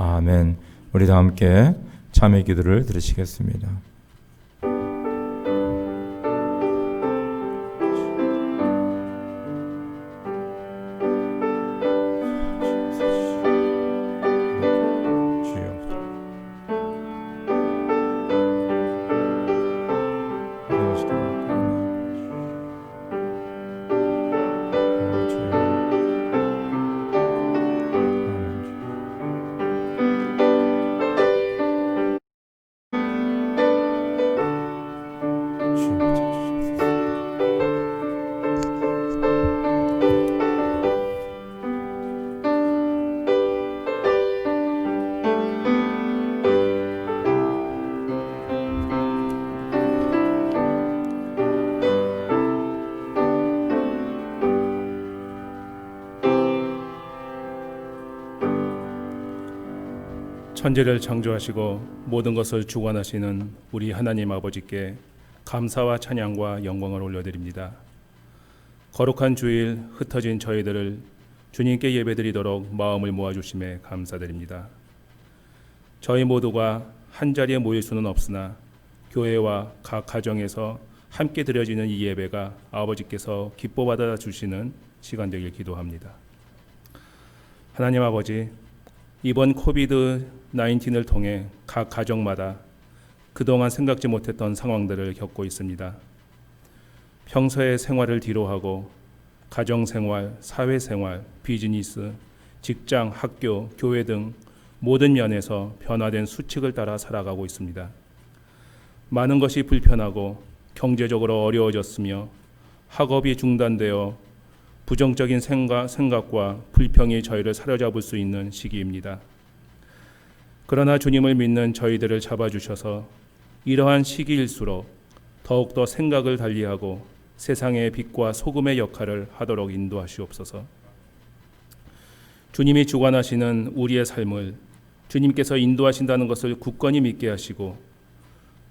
아멘. 우리 다 함께 참회 기도를 드리시겠습니다. 천지를 창조하시고 모든 것을 주관하시는 우리 하나님 아버지께 감사와 찬양과 영광을 올려드립니다. 거룩한 주일 흩어진 저희들을 주님께 예배드리도록 마음을 모아주심에 감사드립니다. 저희 모두가 한자리에 모일 수는 없으나 교회와 각 가정에서 함께 드려지는 이 예배가 아버지께서 기뻐 받아주시는 시간 되길 기도합니다. 하나님 아버지, 이번 코비드-19을 통해 각 가정마다 그동안 생각지 못했던 상황들을 겪고 있습니다. 평소의 생활을 뒤로하고 가정생활, 사회생활, 비즈니스, 직장, 학교, 교회 등 모든 면에서 변화된 수칙을 따라 살아가고 있습니다. 많은 것이 불편하고 경제적으로 어려워졌으며 학업이 중단되어 부정적인 생각과 불평이 저희를 사로잡을 수 있는 시기입니다. 그러나 주님을 믿는 저희들을 잡아주셔서 이러한 시기일수록 더욱더 생각을 달리하고 세상의 빛과 소금의 역할을 하도록 인도하시옵소서. 주님이 주관하시는 우리의 삶을 주님께서 인도하신다는 것을 굳건히 믿게 하시고,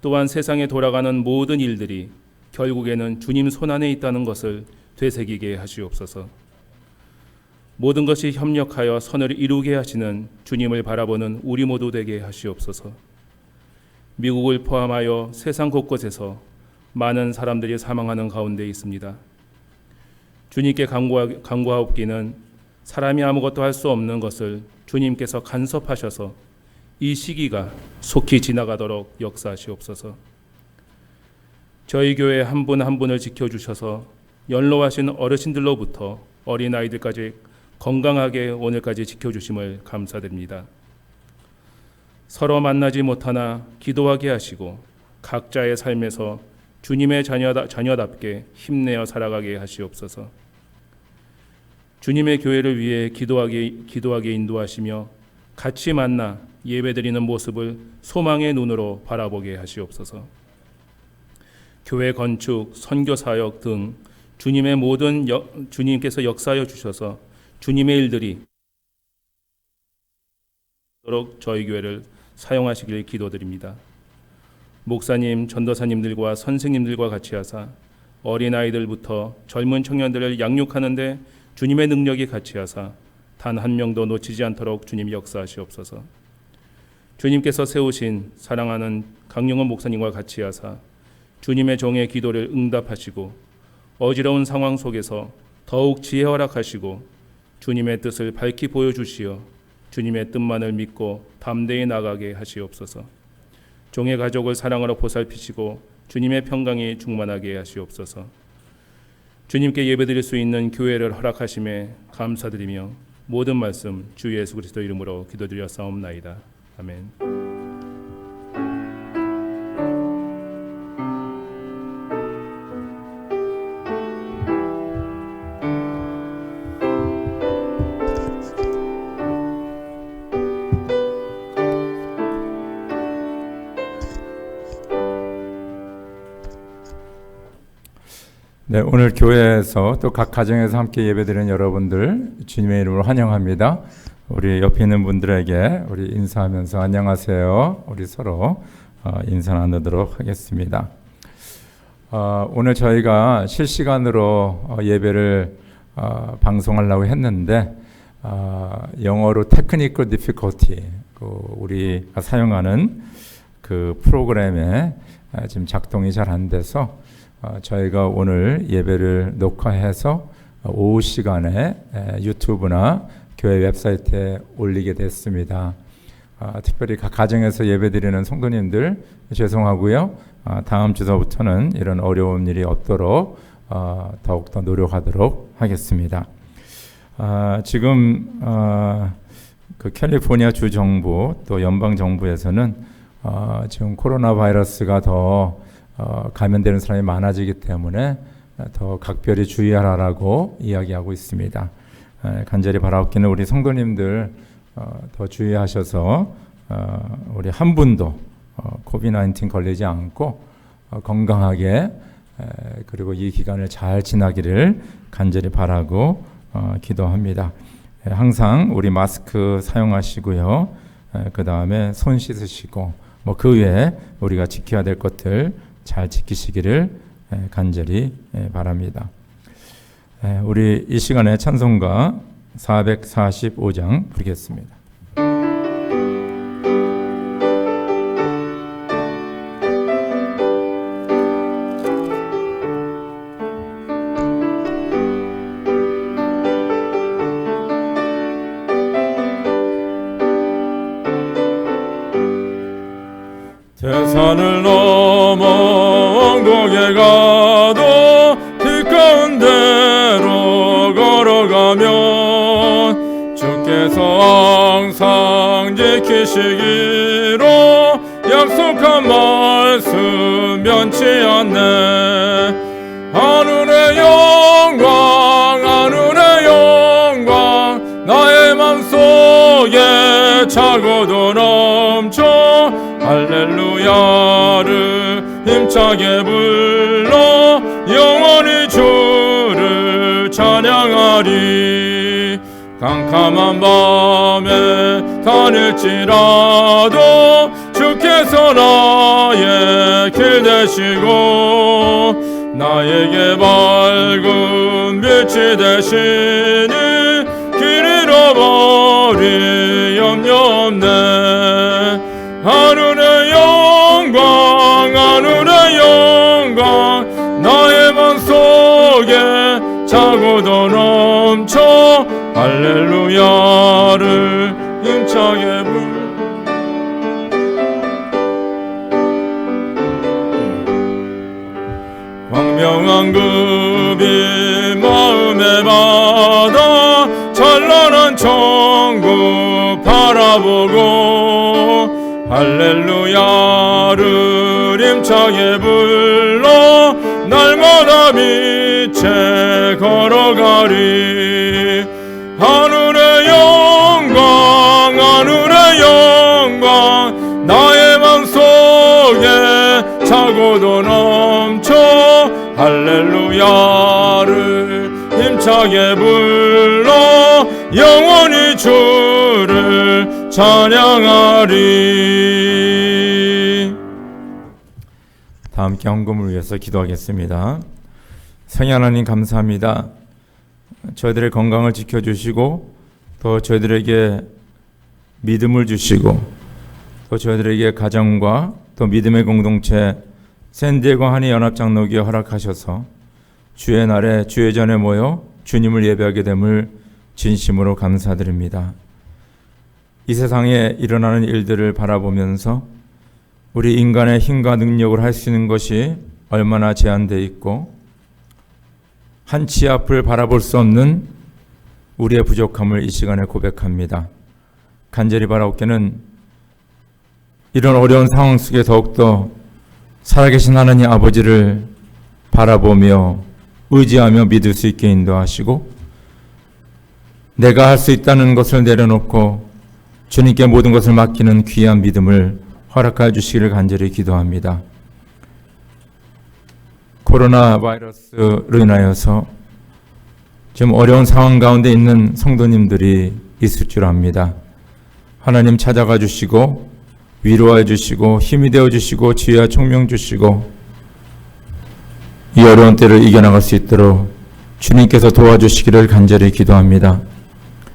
또한 세상에 돌아가는 모든 일들이 결국에는 주님 손안에 있다는 것을 되새기게 하시옵소서. 모든 것이 협력하여 선을 이루게 하시는 주님을 바라보는 우리 모두 되게 하시옵소서. 미국을 포함하여 세상 곳곳에서 많은 사람들이 사망하는 가운데 있습니다. 주님께 간구하옵기는 사람이 아무것도 할 수 없는 것을 주님께서 간섭하셔서 이 시기가 속히 지나가도록 역사하시옵소서. 저희 교회 한 분 한 분을 지켜주셔서 연로하신 어르신들로부터 어린아이들까지 건강하게 오늘까지 지켜주심을 감사드립니다. 서로 만나지 못하나 기도하게 하시고 각자의 삶에서 주님의 자녀답게 힘내어 살아가게 하시옵소서. 주님의 교회를 위해 기도하게 인도하시며 같이 만나 예배드리는 모습을 소망의 눈으로 바라보게 하시옵소서. 교회 건축, 선교 사역 등 주님의 주님께서 역사하여 주셔서 주님의 일들이 저희 교회를 사용하시길 기도드립니다. 목사님, 전도사님들과 선생님들과 같이 하사 어린아이들부터 젊은 청년들을 양육하는 데 주님의 능력이 같이 하사 단 한 명도 놓치지 않도록 주님 역사하시옵소서. 주님께서 세우신 사랑하는 강용원 목사님과 같이 하사 주님의 종의 기도를 응답하시고 어지러운 상황 속에서 더욱 지혜 허락하시고 주님의 뜻을 밝히 보여주시어 주님의 뜻만을 믿고 담대히 나가게 하시옵소서. 종의 가족을 사랑으로 보살피시고 주님의 평강이 충만하게 하시옵소서. 주님께 예배드릴 수 있는 교회를 허락하심에 감사드리며 모든 말씀 주 예수 그리스도 이름으로 기도드렸사옵나이다. 아멘. 네, 오늘 교회에서 또 각 가정에서 함께 예배드리는 여러분들 주님의 이름으로 환영합니다. 우리 옆에 있는 분들에게 우리 인사하면서 안녕하세요. 우리 서로 인사 나누도록 하겠습니다. 오늘 저희가 실시간으로 예배를 방송하려고 했는데 영어로 technical difficulty, 우리가 사용하는 그 프로그램에 지금 작동이 잘 안 돼서 저희가 오늘 예배를 녹화해서 오후 시간에 유튜브나 교회 웹사이트에 올리게 됐습니다. 특별히 각 가정에서 예배드리는 성도님들 죄송하고요. 다음 주서부터는 이런 어려운 일이 없도록 더욱더 노력하도록 하겠습니다. 지금 그 캘리포니아 주 정부 또 연방 정부에서는 지금 코로나 바이러스가 더 감염되는 사람이 많아지기 때문에 더 각별히 주의하라고 이야기하고 있습니다. 간절히 바라옵기는 우리 성도님들 더 주의하셔서 우리 한 분도 코비드-19 걸리지 않고 건강하게 그리고 이 기간을 잘 지나기를 간절히 바라고 기도합니다. 항상 우리 마스크 사용하시고요. 그 다음에 손 씻으시고 그 외에 우리가 지켜야 될 것들 잘 지키시기를 간절히 바랍니다. 우리 이 시간에 찬송가 445장 부르겠습니다. 산을 넘어 언덕에 가도 길 가운데로 걸어가면 주께서 항상 지키시기로 약속한 말씀 변치 않네. 하늘의 영광 하늘의 영광 나의 맘속에 차고도 넘쳐 할렐루야를 힘차게 불러 영원히 주를 찬양하리. 캄캄한 밤에 다닐지라도 주께서 나의 길 되시고 나에게 밝은 빛이 되시니 길 잃어버리 염려 없네. 하늘의 영광 하늘의 영광 나의 맘속에 차고도 넘쳐 할렐루야를 힘차게 불러 광명한 그 빛 마음에 받아 찬란한 천국 바라보고 할렐루야를 힘차게 불러 날마다 빛에 걸어가리. 하늘의 영광 하늘의 영광 나의 맘속에 차고도 넘쳐 할렐루야를 힘차게 불러 영원히 주를 찬양하리. 다 함께 헌금을 위해서 기도하겠습니다. 성령 하나님 감사합니다. 저희들의 건강을 지켜주시고 또 저희들에게 믿음을 주시고 또 저희들에게 가정과 또 믿음의 공동체 샌디에고 한의 연합장로교회 허락하셔서 주의 날에 주의 전에 모여 주님을 예배하게 됨을 진심으로 감사드립니다. 이 세상에 일어나는 일들을 바라보면서 우리 인간의 힘과 능력을 할 수 있는 것이 얼마나 제한되어 있고 한치 앞을 바라볼 수 없는 우리의 부족함을 이 시간에 고백합니다. 간절히 바라옵기는 이런 어려운 상황 속에 더욱더 살아계신 하나님 아버지를 바라보며 의지하며 믿을 수 있게 인도하시고 내가 할 수 있다는 것을 내려놓고 주님께 모든 것을 맡기는 귀한 믿음을 허락하여 주시기를 간절히 기도합니다. 코로나 바이러스로 인하여서 지금 어려운 상황 가운데 있는 성도님들이 있을 줄 압니다. 하나님 찾아가 주시고 위로해 주시고 힘이 되어 주시고 지혜와 총명 주시고 이 어려운 때를 이겨나갈 수 있도록 주님께서 도와주시기를 간절히 기도합니다.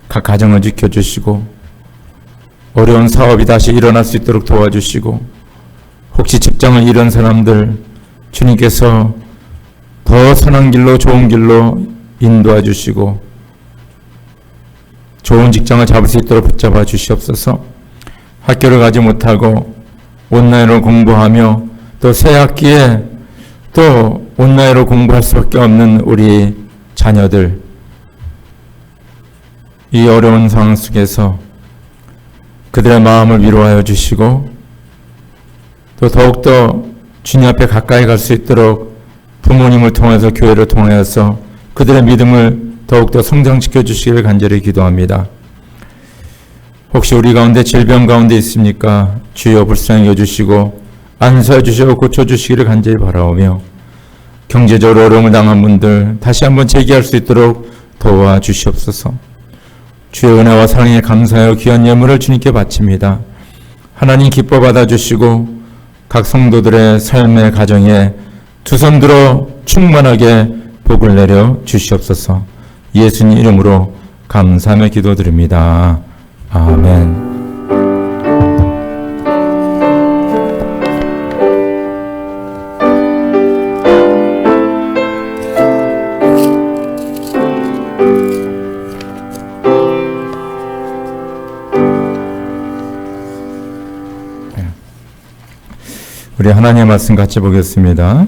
각 가정을 지켜주시고 어려운 사업이 다시 일어날 수 있도록 도와주시고, 혹시 직장을 잃은 사람들 주님께서 더 선한 길로 좋은 길로 인도해 주시고 좋은 직장을 잡을 수 있도록 붙잡아 주시옵소서. 학교를 가지 못하고 온라인으로 공부하며 또 새 학기에 또 온라인으로 공부할 수밖에 없는 우리 자녀들, 이 어려운 상황 속에서 그들의 마음을 위로하여 주시고 또 더욱더 주님 앞에 가까이 갈 수 있도록 부모님을 통해서 교회를 통해서 그들의 믿음을 더욱더 성장시켜 주시기를 간절히 기도합니다. 혹시 우리 가운데 질병 가운데 있습니까? 주여 불쌍히 여주시고 안수해 주시고 고쳐주시기를 간절히 바라오며 경제적으로 어려움을 당한 분들 다시 한번 재기할 수 있도록 도와주시옵소서. 주의 은혜와 사랑에 감사하여 귀한 예물을 주님께 바칩니다. 하나님 기뻐 받아주시고 각 성도들의 삶의 가정에 두 손 들어 충만하게 복을 내려 주시옵소서. 예수님 이름으로 감사하며 기도드립니다. 아멘. 우리 하나님의 말씀 같이 보겠습니다.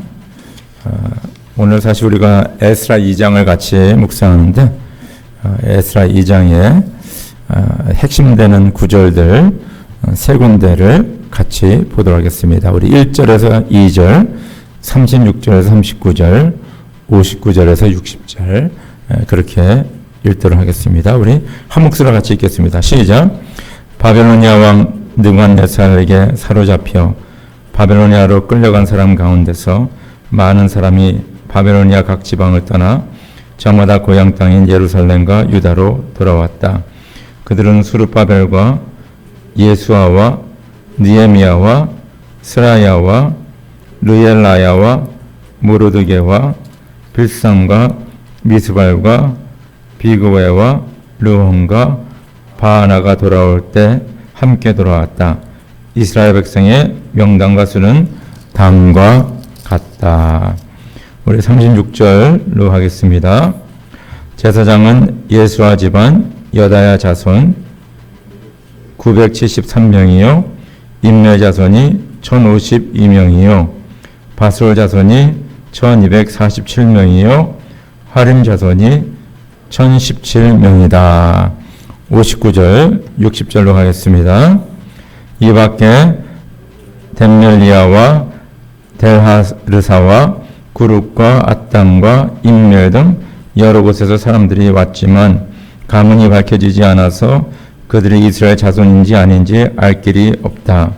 오늘 사실 우리가 에스라 2장을 같이 묵상하는데 에스라 2장의 핵심되는 구절들 세 군데를 같이 보도록 하겠습니다. 우리 1절에서 2절, 36절에서 39절, 59절에서 60절 그렇게 읽도록 하겠습니다. 우리 한 목소리로 같이 읽겠습니다. 시작. 바벨로니아 왕 느부갓네살에게 사로잡혀 바벨로니아로 끌려간 사람 가운데서 많은 사람이 바벨로니아 각 지방을 떠나 저마다 고향 땅인 예루살렘과 유다로 돌아왔다. 그들은 수르바벨과 예수아와 느헤미야와 스라야와 르엘라야와 모르드게와 빌상과 미스발과 비그웨와 르혼과 바하나가 돌아올 때 함께 돌아왔다. 이스라엘 백성의 명단과 수는 다음과 같다. 우리 36절로 하겠습니다. 제사장은 예수아 집안 여다야 자손 973명이요 임레 자손이 1052명이요 바솔 자손이 1247명이요 하림 자손이 1017명이다. 59절 60절로 가겠습니다. 이 밖에 덴멜리아와 델하르사와 구룹과 아땅과 임멜 등 여러 곳에서 사람들이 왔지만 가문이 밝혀지지 않아서 그들이 이스라엘 자손인지 아닌지 알 길이 없다.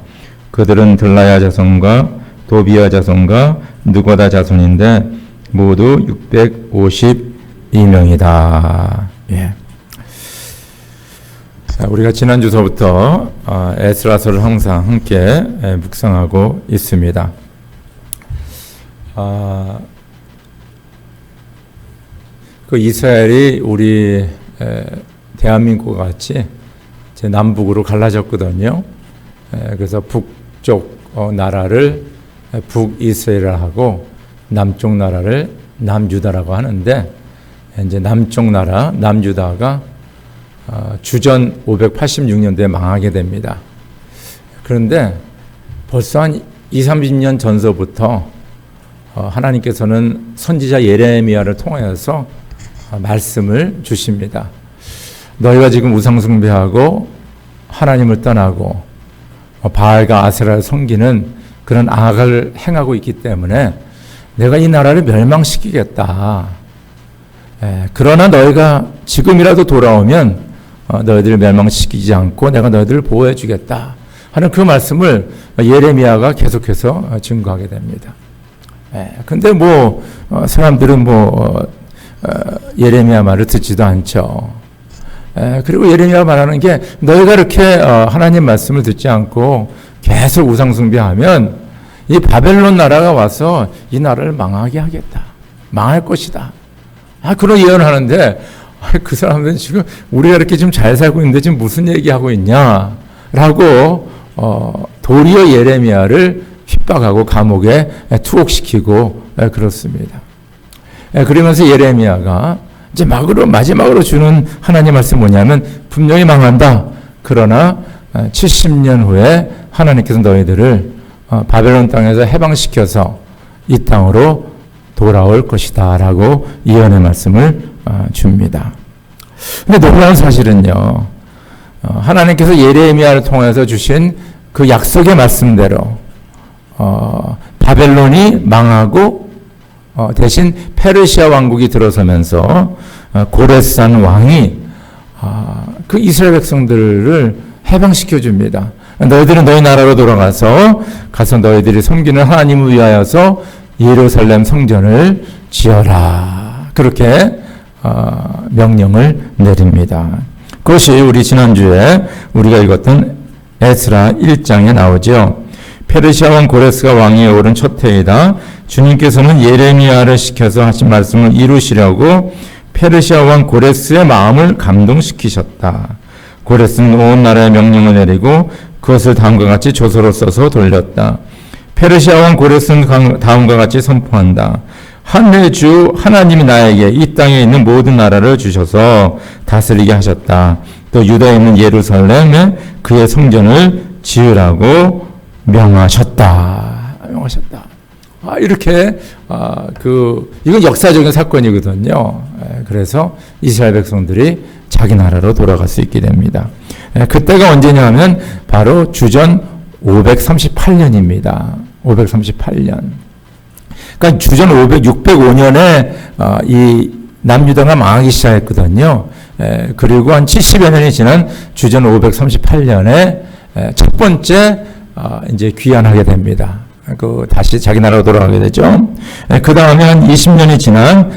그들은 들라야 자손과 도비야 자손과 느고다 자손인데 모두 652명이다. 예. 자, 우리가 지난 주서부터 에스라서를 항상 함께 묵상하고 있습니다. 그 이스라엘이 우리 대한민국과 같이 남북으로 갈라졌거든요. 그래서 북쪽 나라를 북이스라엘하고 남쪽 나라를 남유다라고 하는데 이제 남쪽 나라 남유다가 주전 586년도에 망하게 됩니다. 그런데 벌써 한 20-30년 전서부터 하나님께서는 선지자 예레미야를 통하여서 말씀을 주십니다. 너희가 지금 우상 숭배하고 하나님을 떠나고 바알과 아세라를 섬기는 그런 악을 행하고 있기 때문에 내가 이 나라를 멸망시키겠다. 그러나 너희가 지금이라도 돌아오면 너희들을 멸망시키지 않고 내가 너희들을 보호해 주겠다 하는 그 말씀을 예레미야가 계속해서 증거하게 됩니다. 근데 사람들은 예레미야 말을 듣지도 않죠. 그리고 예레미야 말하는 게 너희가 이렇게 하나님 말씀을 듣지 않고 계속 우상 숭배하면 이 바벨론 나라가 와서 이 나라를 망하게 하겠다. 망할 것이다. 그런 예언을 하는데 그 사람들은 지금 우리가 이렇게 좀 잘 살고 있는데 지금 무슨 얘기하고 있냐. 라고 도리어 예레미야를 핍박하고 감옥에 투옥시키고 그렇습니다. 그러면서 예레미야가 이제 마지막으로 주는 하나님 말씀이 뭐냐면 분명히 망한다. 그러나 70년 후에 하나님께서 너희들을 바벨론 땅에서 해방시켜서 이 땅으로 돌아올 것이다 라고 예언의 말씀을 줍니다. 근데 놀라운 사실은요, 하나님께서 예레미야를 통해서 주신 그 약속의 말씀대로 바벨론이 망하고 대신 페르시아 왕국이 들어서면서 고레스한 왕이 그 이스라엘 백성들을 해방시켜 줍니다. 너희들은 너희 나라로 돌아가서 너희들이 섬기는 하나님을 위하여서 예루살렘 성전을 지어라. 그렇게 명령을 내립니다. 그것이 우리 지난주에 우리가 읽었던 에스라 1장에 나오죠. 페르시아 왕 고레스가 왕위에 오른 첫 해이다. 주님께서는 예레미야를 시켜서 하신 말씀을 이루시려고 페르시아 왕 고레스의 마음을 감동시키셨다. 고레스는 온 나라에 명령을 내리고 그것을 다음과 같이 조서로 써서 돌렸다. 페르시아 왕 고레스는 다음과 같이 선포한다. 하늘의 주 하나님이 나에게 이 땅에 있는 모든 나라를 주셔서 다스리게 하셨다. 또 유다에 있는 예루살렘에 그의 성전을 지으라고 명하셨다. 이렇게 이건 역사적인 사건이거든요. 그래서 이스라엘 백성들이 자기 나라로 돌아갈 수 있게 됩니다. 그때가 언제냐면 바로 주전 538년입니다. 538년. 그러니까 주전 605년에 이 남유다가 망하기 시작했거든요. 그리고 한 70여 년이 지난 주전 538년에 첫 번째 이제 귀환하게 됩니다. 다시 자기 나라로 돌아가게 되죠. 그 다음에 한 20년이 지난,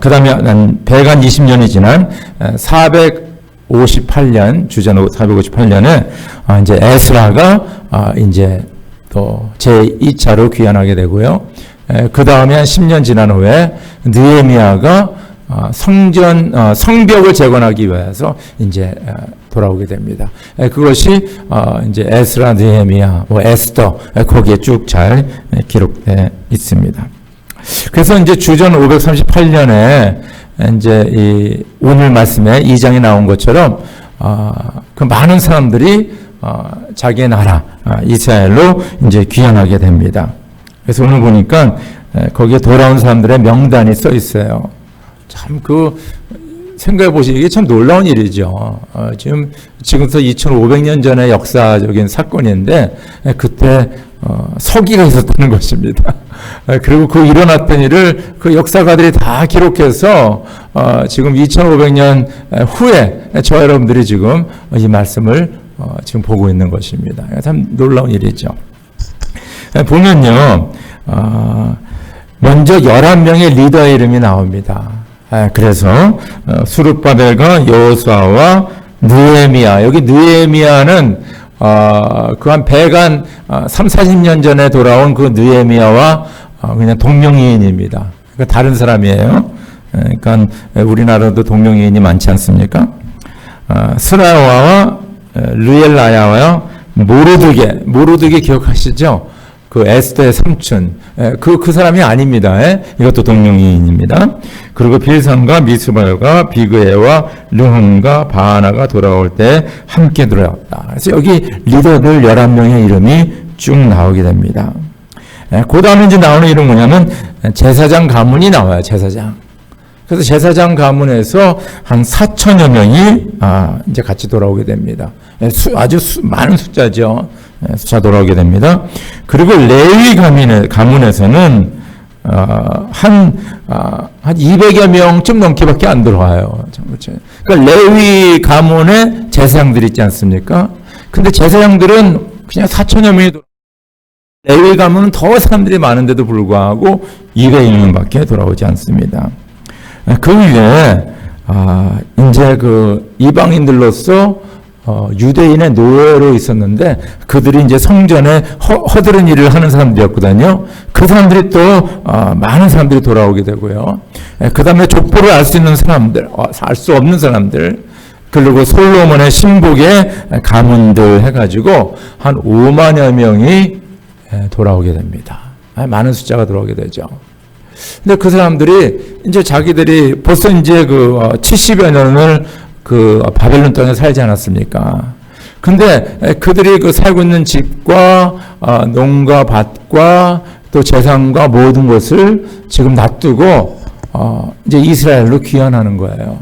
그 다음에 한 120년이 지난 458년, 주전 458년에 이제 에스라가 이제 또 제2차로 귀환하게 되고요. 그 다음에 한 10년 지난 후에 느헤미야가 성벽을 재건하기 위해서 이제 돌아오게 됩니다. 그것이 이제 에스라, 느헤미야, 에스더 거기에 쭉 잘 기록되어 있습니다. 그래서 이제 주전 538년에 이제 오늘 말씀에 2장에 나온 것처럼 그 많은 사람들이 자기의 나라 이스라엘로 이제 귀환하게 됩니다. 그래서 오늘 보니까 거기에 돌아온 사람들의 명단이 써 있어요. 참 생각해 보시기 이게 참 놀라운 일이죠. 지금부터 2500년 전의 역사적인 사건인데 그때 서기가 있었다는 것입니다. 그리고 그 일어났던 일을 그 역사가들이 다 기록해서 지금 2500년 후에 저와 여러분들이 지금 이 말씀을 지금 보고 있는 것입니다. 참 놀라운 일이죠. 보면요, 먼저 11명의 리더의 이름이 나옵니다. 그래서 수룹바벨과 여호수아와 느헤미야, 여기 느헤미야는 그 한 30-40년 전에 돌아온 그 느헤미야와 그냥 동명이인입니다. 그러니까 다른 사람이에요. 그러니까 우리나라도 동명이인이 많지 않습니까? 스라와와 르엘라야와 모르드게 기억하시죠? 그 에스더의 삼촌, 그 사람이 아닙니다. 이것도 동명이인입니다. 그리고 빌산과 미스발과 비그에와 르흠과 바하나가 돌아올 때 함께 돌아왔다. 그래서 여기 리더들 11명의 이름이 쭉 나오게 됩니다. 그 다음에 이제 나오는 이름은 뭐냐면 제사장 가문이 나와요. 제사장. 그래서 제사장 가문에서 한 4천여 명이 이제 같이 돌아오게 됩니다. 아주 많은 숫자죠. 숫자 돌아오게 됩니다. 그리고 레위 가문에서는 한 200여 명쯤 넘게밖에 안 들어와요. 그러니까 레위 가문에 제사장들이 있지 않습니까? 근데 제사장들은 그냥 4천여 명이 레위 가문은 더 사람들이 많은데도 불구하고 200명밖에 돌아오지 않습니다. 그 위에 이제 그 이방인들로서 유대인의 노예로 있었는데 그들이 이제 성전에 허드렛 일을 하는 사람들이었거든요. 그 사람들이 또 많은 사람들이 돌아오게 되고요. 그 다음에 족보를 알 수 있는 사람들, 알 수 없는 사람들, 그리고 솔로몬의 신복의 가문들 해가지고 한 5만여 명이 돌아오게 됩니다. 많은 숫자가 돌아오게 되죠. 근데 그 사람들이 이제 자기들이 벌써 이제 그 70여 년을 그 바벨론 땅에 살지 않았습니까? 근데 그들이 그 살고 있는 집과 농가 밭과 또 재산과 모든 것을 지금 놔두고 이제 이스라엘로 귀환하는 거예요.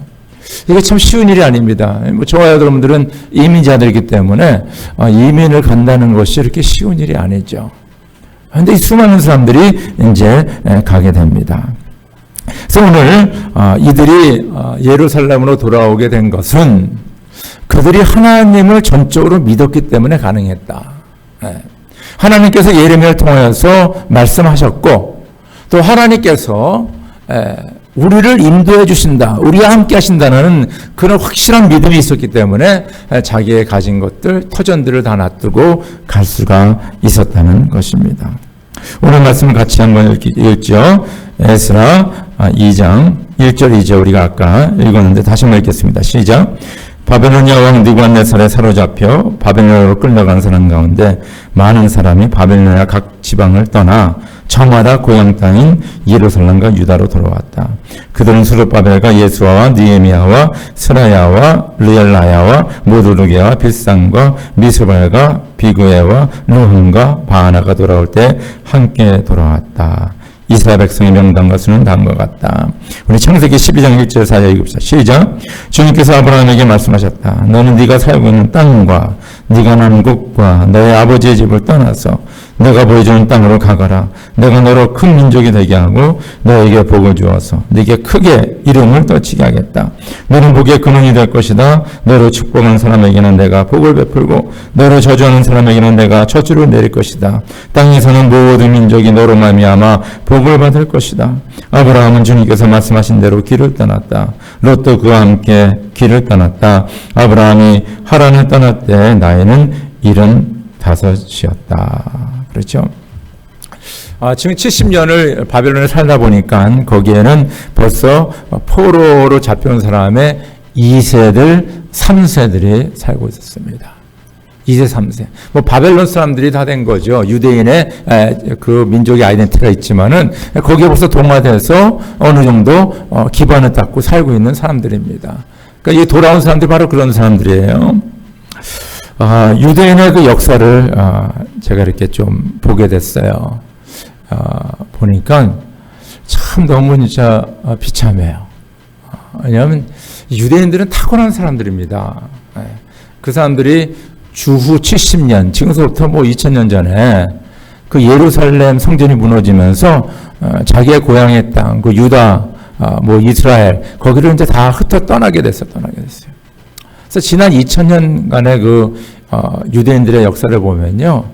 이게 참 쉬운 일이 아닙니다. 뭐 저와 여러분들은 이민자들이기 때문에 이민을 간다는 것이 이렇게 쉬운 일이 아니죠. 그런데 이 수많은 사람들이 이제 가게 됩니다. 그래서 오늘 이들이 예루살렘으로 돌아오게 된 것은 그들이 하나님을 전적으로 믿었기 때문에 가능했다. 하나님께서 예레미야를 통하여서 말씀하셨고 또 하나님께서 우리를 인도해 주신다, 우리와 함께 하신다는 그런 확실한 믿음이 있었기 때문에 자기의 가진 것들, 터전들을 다 놔두고 갈 수가 있었다는 것입니다. 오늘 말씀을 같이 한번 읽죠. 에스라 2장 1절 2절 우리가 아까 읽었는데 다시 한번 읽겠습니다. 시작. 바벨로니아 왕 느부갓네살에 사로잡혀 바벨론으로 끌려간 사람 가운데 많은 사람이 바벨로니아 각 지방을 떠나 저마다 고향 땅인 예루살렘과 유다로 돌아왔다. 그들은 수르바벨과 예수아와 느헤미야와 스라야와 르엘라야와 모두르게와 빌산과 미스발과 비그에와 느흠과 바하나가 돌아올 때 함께 돌아왔다. 이스라엘 백성의 명단과 수는 다음과 같다. 우리 창세기 12장 1절 4절 읽읍시다. 시작. 주님께서 아브라함에게 말씀하셨다. 너는 네가 살고 있는 땅과 네가 나는 곳과 너의 아버지의 집을 떠나서 내가 보여주는 땅으로 가거라. 내가 너로 큰 민족이 되게 하고 너에게 복을 주어서 네게 크게 이름을 떨치게 하겠다. 너는 복의 근원이 될 것이다. 너로 축복하는 사람에게는 내가 복을 베풀고 너로 저주하는 사람에게는 내가 저주를 내릴 것이다. 땅에 사는 모든 민족이 너로 말미암아 복을 받을 것이다. 아브라함은 주님께서 말씀하신 대로 길을 떠났다. 롯도 그와 함께 길을 떠났다. 아브라함이 하란을 떠날 때 나이는 75이었다. 그렇죠? 지금 70년을 바벨론에 살다 보니까 거기에는 벌써 포로로 잡혀온 사람의 2세들, 3세들이 살고 있었습니다. 2세, 3세. 뭐 바벨론 사람들이 다 된 거죠. 유대인의 그 민족의 아이덴티티가 있지만은 거기에 벌써 동화돼서 어느 정도 기반을 닦고 살고 있는 사람들입니다. 그러니까 이 돌아온 사람들이 바로 그런 사람들이에요. 유대인의 그 역사를 제가 이렇게 좀 보게 됐어요. 보니까 참 너무 진짜 비참해요. 왜냐하면 유대인들은 타고난 사람들입니다. 그 사람들이 주후 70년, 지금서부터 뭐 2000년 전에 그 예루살렘 성전이 무너지면서 자기의 고향의 땅, 그 유다, 뭐 이스라엘, 거기를 이제 다 흩어 떠나게 됐어요. 그래서 지난 2000년간의 그 유대인들의 역사를 보면요,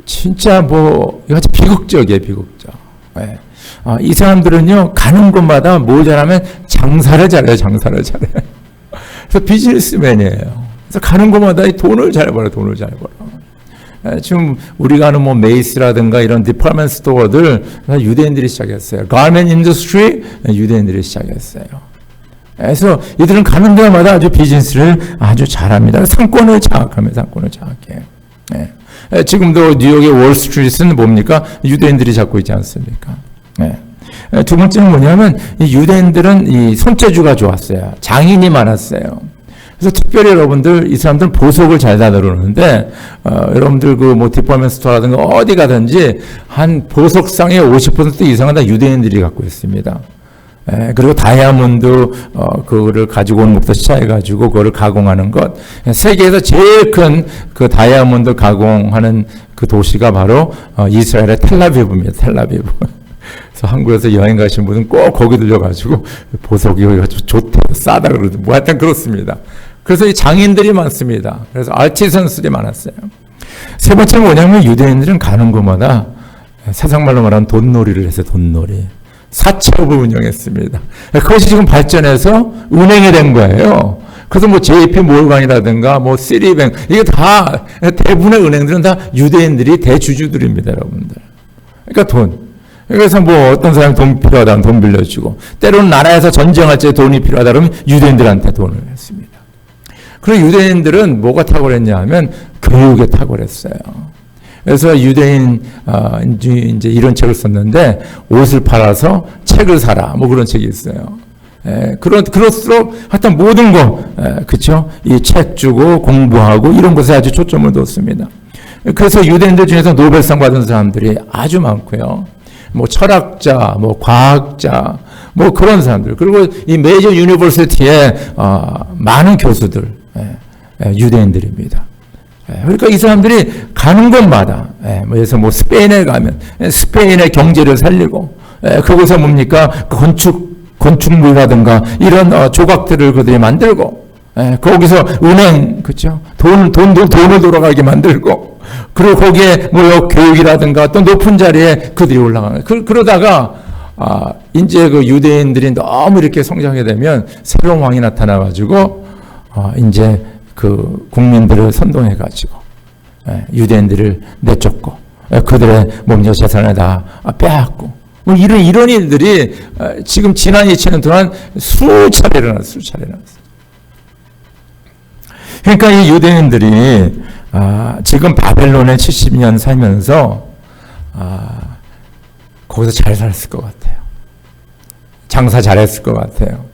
진짜 뭐 이것이 비극적이에요, 비극적. 네. 이 사람들은요 가는 곳마다 뭘 잘하면 장사를 잘해요. 그래서 비즈니스맨이에요. 그래서 가는 곳마다 돈을 잘 벌어. 지금 우리가 아는 뭐 메이스라든가 이런 디파트먼트 스토어들 유대인들이 시작했어요. 가르멘 인더스트리 유대인들이 시작했어요. 그래서 이들은 가는 데마다 아주 비즈니스를 아주 잘합니다. 상권을 장악해요. 네. 지금도 뉴욕의 월스트리트는 뭡니까? 유대인들이 잡고 있지 않습니까? 네. 두 번째는 뭐냐면 이 유대인들은 이 손재주가 좋았어요. 장인이 많았어요. 그래서 특별히 여러분들 이 사람들은 보석을 잘 다루는데 여러분들 그 뭐 디파트먼트 스토어라든가 어디 가든지 한 보석상의 50% 이상은 다 유대인들이 갖고 있습니다. 그리고 다이아몬드 그거를 가지고 온 것부터 시작해가지고 그거를 가공하는 것, 세계에서 제일 큰 그 다이아몬드 가공하는 그 도시가 바로 이스라엘의 텔라비브입니다. 텔라비브. 그래서 한국에서 여행 가신 분은 꼭 거기 들려가지고 보석이 여기가 좋다, 싸다 그러죠. 뭐 하여튼 그렇습니다. 그래서 이 장인들이 많습니다. 그래서 아티선스들이 많았어요. 세 번째는 뭐냐면 유대인들은 가는 곳마다 세상말로 말하면 돈놀이를 했어요. 돈놀이. 사채업을 운영했습니다. 그것이 지금 발전해서 은행이 된 거예요. 그래서 뭐 JP 모르간이라든가 뭐 시리뱅, 이게 다 대부분의 은행들은 다 유대인들이 대주주들입니다, 여러분들. 그러니까 돈. 그래서 뭐 어떤 사람이 돈 필요하다면 돈 빌려주고, 때로는 나라에서 전쟁할 때 돈이 필요하다 그러면 유대인들한테 돈을 했습니다. 그리고 유대인들은 뭐가 탁월했냐 하면 교육에 탁월했어요. 그래서 유대인 이제 이런 책을 썼는데 옷을 팔아서 책을 사라 뭐 그런 책이 있어요. 그럴수록 하여튼 모든 거 그렇죠? 이 책 주고 공부하고 이런 것에 아주 초점을 뒀습니다. 그래서 유대인들 중에서 노벨상 받은 사람들이 아주 많고요. 뭐 철학자, 뭐 과학자, 뭐 그런 사람들. 그리고 이 메이저 유니버시티에 많은 교수들 유대인들입니다. 그러니까 이 사람들이 가는 곳마다, 그래서 뭐 스페인에 가면 스페인의 경제를 살리고, 그곳에 뭡니까? 건축물이라든가 이런 조각들을 그들이 만들고, 거기서 은행, 그죠? 돈을 돌아가게 만들고, 그리고 거기에 뭐 교육이라든가 또 높은 자리에 그들이 올라가는, 그러다가, 이제 그 유대인들이 너무 이렇게 성장하게 되면 새로운 왕이 나타나가지고, 이제 그 국민들을 선동해가지고 유대인들을 내쫓고 그들의 몸과 재산을 다 빼앗고 뭐 이런 일들이 지금 지난 2000년 동안 수차례 일어났어요. 그러니까 이 유대인들이 지금 바벨론에 70년 살면서 거기서 잘 살았을 것 같아요. 장사 잘했을 것 같아요.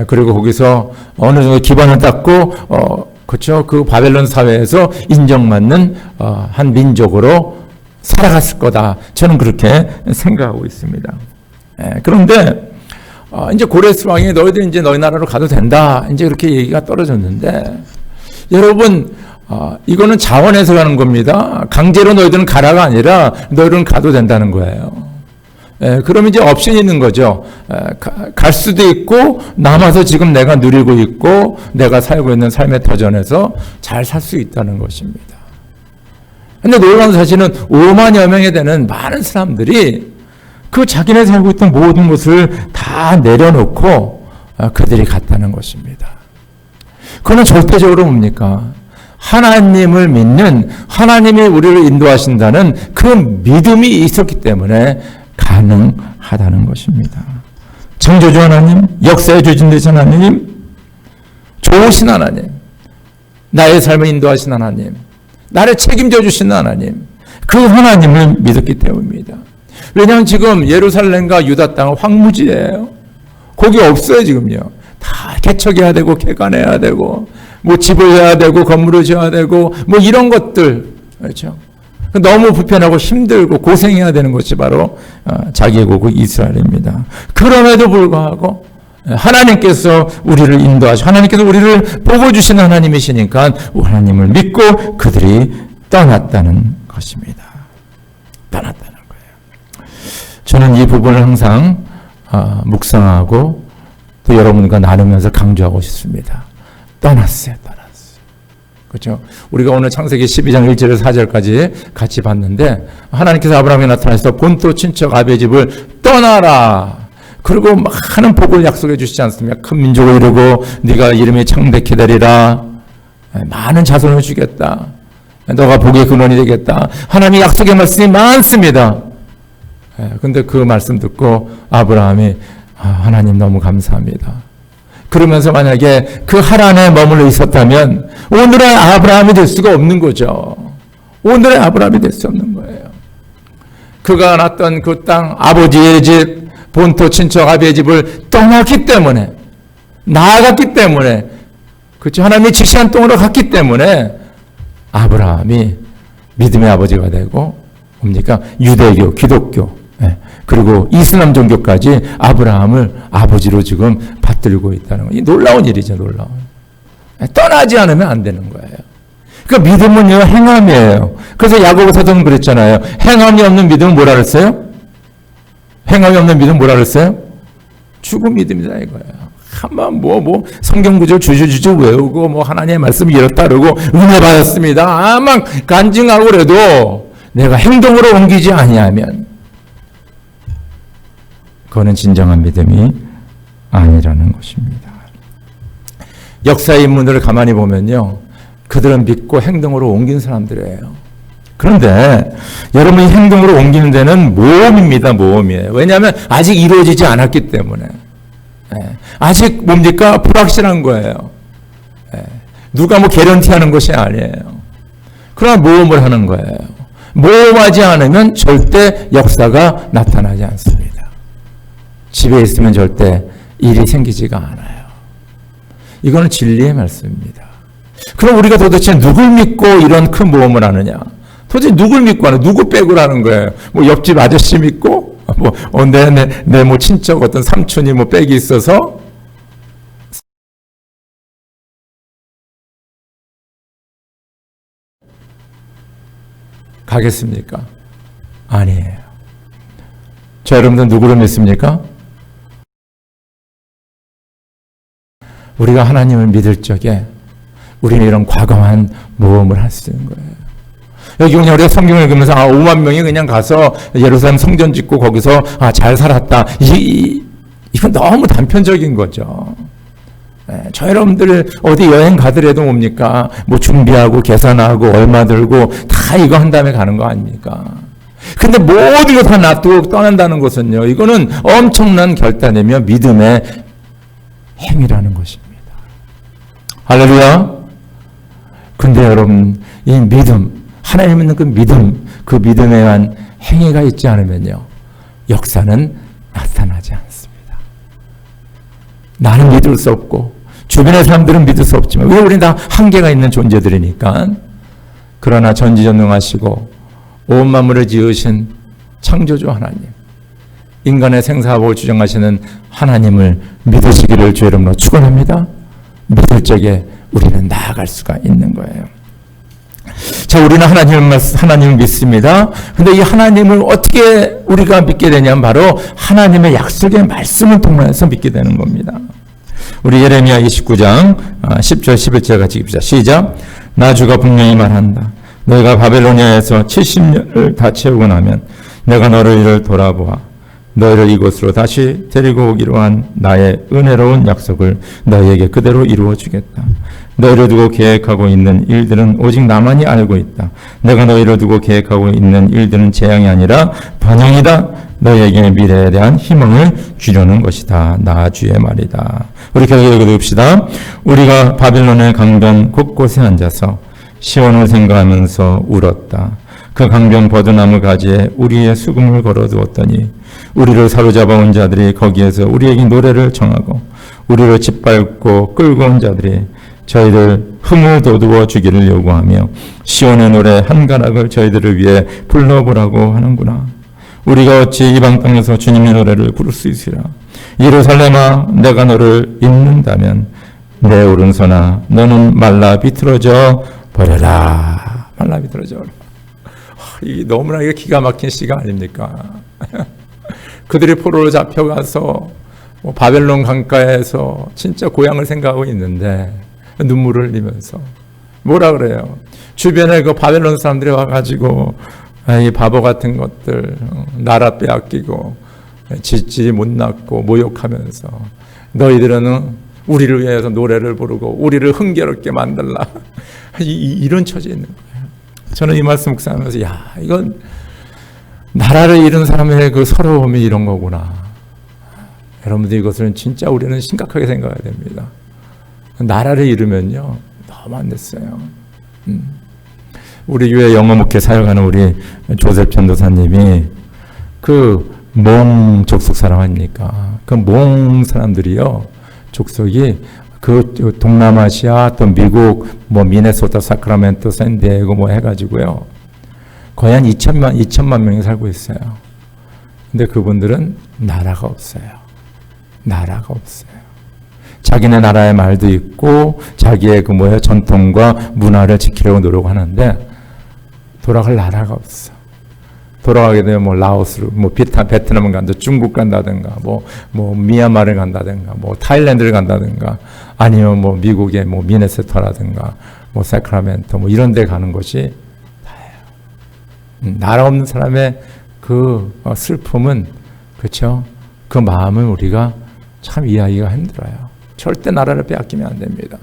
그리고 거기서 어느 정도 기반을 닦고, 그렇죠. 그 바벨론 사회에서 인정받는 한 민족으로 살아갔을 거다. 저는 그렇게 생각하고 있습니다. 그런데 이제 고레스 왕이 너희들 이제 너희 나라로 가도 된다. 이제 그렇게 얘기가 떨어졌는데, 여러분 이거는 자원해서 가는 겁니다. 강제로 너희들은 가라가 아니라 너희들은 가도 된다는 거예요. 그러면 이제 옵션이 있는 거죠. 갈 수도 있고 남아서 지금 내가 누리고 있고 내가 살고 있는 삶의 터전에서 잘 살 수 있다는 것입니다. 그런데 놀라운 사실은 5만여 명에 되는 많은 사람들이 그 자기네 살고 있던 모든 것을 다 내려놓고 그들이 갔다는 것입니다. 그는 절대적으로 뭡니까? 하나님을 믿는, 하나님이 우리를 인도하신다는 그 믿음이 있었기 때문에 가능하다는 것입니다. 창조주 하나님, 역사의 주진 되신 하나님, 좋으신 하나님, 나의 삶을 인도하신 하나님, 나를 책임져 주신 하나님, 그 하나님을 믿었기 때문입니다. 왜냐하면 지금 예루살렘과 유다 땅은 황무지예요. 거기 없어요 지금요. 다 개척해야 되고 개간해야 되고 뭐 집을 해야 되고 건물을 지어야 되고 뭐 이런 것들, 그렇죠. 너무 불편하고 힘들고 고생해야 되는 것이 바로 자기의 고국 이스라엘입니다. 그럼에도 불구하고 하나님께서 우리를 인도하시고 하나님께서 우리를 보고 주신 하나님이시니까 하나님을 믿고 그들이 떠났다는 것입니다. 떠났다는 거예요. 저는 이 부분을 항상 묵상하고 또 여러분과 나누면서 강조하고 싶습니다. 떠났어요. 그렇죠? 우리가 오늘 창세기 12장 1절에서 4절까지 같이 봤는데 하나님께서 아브라함에 나타나셔서 본토 친척 아비의 집을 떠나라. 그리고 많은 복을 약속해 주시지 않습니까? 큰 민족을 이루고 네가 이름이 창대케 되리라. 많은 자손을 주겠다. 너가 복의 근원이 되겠다. 하나님의 약속의 말씀이 많습니다. 근데 그 말씀 듣고 아브라함이 하나님 너무 감사합니다. 그러면서 만약에 그 하란에 머물러 있었다면 오늘의 아브라함이 될 수가 없는 거죠. 오늘의 아브라함이 될 수 없는 거예요. 그가 났던 그 땅, 아버지의 집, 본토 친척 아비의 집을 떠났기 때문에, 나아갔기 때문에, 그렇죠. 하나님이 지시한 땅으로 갔기 때문에 아브라함이 믿음의 아버지가 되고 뭡니까? 유대교, 기독교, 그리고 이슬람 종교까지 아브라함을 아버지로 지금 받들고 있다는 거. 이 놀라운 일이죠, 놀라운. 떠나지 않으면 안 되는 거예요. 그러니까 믿음은요, 행함이에요. 그래서 야고보 사도는 그랬잖아요. 행함이 없는 믿음은 뭐라 그랬어요? 행함이 없는 믿음은 뭐라 그랬어요? 죽은 믿음이다 이거예요. 한번 성경 구절 주주주주 외우고 하나님의 말씀 이렇다 그러고 은혜 받았습니다. 아마 간증하고 그래도 내가 행동으로 옮기지 아니하면 그거는 진정한 믿음이 아니라는 것입니다. 역사의 인물들을 가만히 보면요, 그들은 믿고 행동으로 옮긴 사람들이에요. 그런데 여러분이 행동으로 옮기는 데는 모험입니다. 모험이에요. 왜냐하면 아직 이루어지지 않았기 때문에. 아직 뭡니까? 불확실한 거예요. 누가 뭐 개런티하는 것이 아니에요. 그러나 모험을 하는 거예요. 모험하지 않으면 절대 역사가 나타나지 않습니다. 집에 있으면 절대 일이 생기지가 않아요. 이거는 진리의 말씀입니다. 그럼 우리가 도대체 누굴 믿고 이런 큰 모험을 하느냐? 도대체 누굴 믿고 하는, 누구 빼고 하는 거예요? 뭐 옆집 아저씨 믿고? 내 뭐 친척 어떤 삼촌이 뭐 빽이 있어서? 가겠습니까? 아니에요. 자, 여러분들 누구를 믿습니까? 우리가 하나님을 믿을 적에 우리는 이런 과감한 모험을 할 수 있는 거예요. 여기 그냥 우리가 성경을 읽으면서 5만 명이 그냥 가서 예루살렘 성전 짓고 거기서 잘 살았다. 이건 너무 단편적인 거죠. 저 여러분들 어디 여행 가더라도 뭡니까? 뭐 준비하고 계산하고 얼마 들고 다 이거 한 다음에 가는 거 아닙니까? 근데 모든 거 다 놔두고 떠난다는 것은요, 이거는 엄청난 결단이며 믿음의 행위라는 것입니다. 할렐루야. 근데 여러분, 이 믿음, 하나님 믿는 그 믿음에 대한 행위가 있지 않으면요, 역사는 나타나지 않습니다. 나는 믿을 수 없고 주변의 사람들은 믿을 수 없지만, 왜 우리는 다 한계가 있는 존재들이니까. 그러나 전지전능하시고 온 만물을 지으신 창조주 하나님, 인간의 생사복을 주정하시는 하나님을 믿으시기를 주의 이름으로 축원합니다. 믿을 적에 우리는 나아갈 수가 있는 거예요. 자, 우리는 하나님을 믿습니다. 근데 이 하나님을 어떻게 우리가 믿게 되냐면 바로 하나님의 약속의 말씀을 통해서 믿게 되는 겁니다. 우리 예레미야 29장 10절 11절 같이 읽읍시다. 시작. 나 주가 분명히 말한다. 너희가 바벨로니아에서 70년을 다 채우고 나면 내가 너희를 돌아보아 너희를 이곳으로 다시 데리고 오기로 한 나의 은혜로운 약속을 너희에게 그대로 이루어 주겠다. 너희를 두고 계획하고 있는 일들은 오직 나만이 알고 있다. 내가 너희를 두고 계획하고 있는 일들은 재앙이 아니라 번영이다. 너희에게 미래에 대한 희망을 주려는 것이다. 나 주의 말이다. 우리 계속 읽어봅시다. 우리가 바빌론의 강변 곳곳에 앉아서 시온을 생각하면서 울었다. 그 강변 버드나무 가지에 우리의 수금을 걸어두었더니 우리를 사로잡아 온 자들이 거기에서 우리에게 노래를 청하고 우리를 짓밟고 끌고 온 자들이 저희를 흥을 돋우어 주기를 요구하며 시온의 노래 한 가락을 저희들을 위해 불러보라고 하는구나. 우리가 어찌 이방 땅에서 주님의 노래를 부를 수 있으랴. 예루살렘아, 내가 너를 잊는다면 내 오른손아 너는 말라 비틀어져 버려라. 말라 비틀어져 버려. 이 너무나 이게 기가 막힌 시가 아닙니까? 그들이 포로로 잡혀가서 바벨론 강가에서 진짜 고향을 생각하고 있는데 눈물을 흘리면서 뭐라 그래요? 주변에 그 바벨론 사람들이 와가지고 이 바보 같은 것들 나라 빼앗기고 짓지 못났고 모욕하면서 너희들은 우리를 위해서 노래를 부르고 우리를 흥겨롭게 만들라. 이런 처지에 있는 거예요. 저는 이 말씀 묵상하면서 이건 나라를 잃은 사람의 그 서러움이 이런 거구나. 여러분들 이것을 진짜 우리는 심각하게 생각해야 됩니다. 나라를 잃으면요 너무 안 됐어요. 우리 교회 영어 목회 사역하는 우리 조셉 전도사님이 그 몽 족속 사람 아닙니까? 그 몽 사람들이요 족속이 그 동남아시아 또 미국 뭐 미네소타 사크라멘토 샌디에고 뭐 해가지고요 거의 한 2천만 명이 살고 있어요. 근데 그분들은 나라가 없어요. 나라가 없어요. 자기네 나라의 말도 있고 자기의 그 뭐야 전통과 문화를 지키려고 노력하는데 돌아갈 나라가 없어. 돌아가게 되면 뭐 라오스로 뭐 베트남을 간다, 중국 간다든가 뭐 미얀마를 간다든가 뭐 타일랜드를 간다든가 아니면 뭐 미국의 뭐 미네소타라든가 뭐 사크라멘토 뭐 이런 데 가는 것이 다예요. 나라 없는 사람의 그 슬픔은 그렇죠? 그 마음을 우리가 참 이해하기가 힘들어요. 절대 나라를 빼앗기면 안 됩니다.